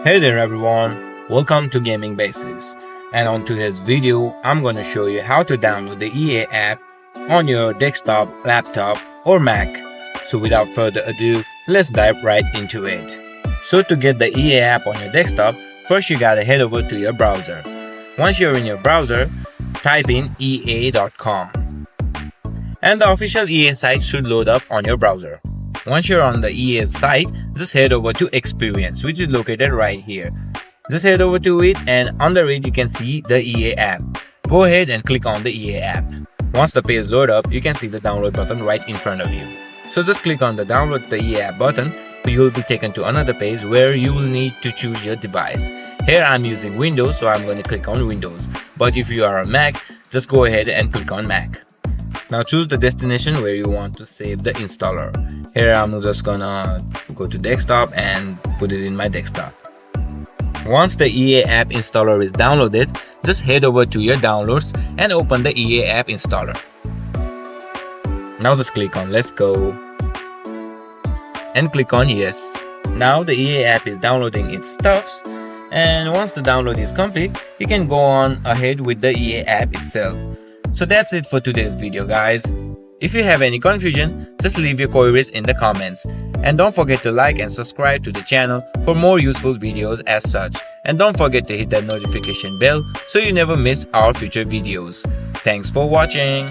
Hey there everyone, welcome to Gaming Basics, and on today's video I'm going to show you how to download the EA app on your desktop, laptop or Mac. So without further ado, let's dive right into it. So to get the EA app on your desktop, first you gotta head over to your browser. Once you're in your browser, type in ea.com and the official EA site should load up on your browser. Once you're on the EA site, just head over to Experience, which is located right here. Just head over to it, and under it you can see the EA app. Go ahead and click on the EA app. Once the page load up, you can see the download button right in front of you. So just click on the download the EA app button. You will be taken to another page where you will need to choose your device. Here I'm using Windows, so I'm going to click on Windows. But if you are a Mac, just go ahead and click on Mac. Now choose the destination where you want to save the installer. Here I'm just gonna go to desktop and put it in my desktop. Once the EA app installer is downloaded, just head over to your downloads and open the EA app installer. Now just click on Let's Go and click on Yes. Now the EA app is downloading its stuffs, and once the download is complete, you can go on ahead with the EA app itself. So that's it for today's video, guys. If you have any confusion, just leave your queries in the comments. And don't forget to like and subscribe to the channel for more useful videos as such. And don't forget to hit that notification bell so you never miss our future videos. Thanks for watching.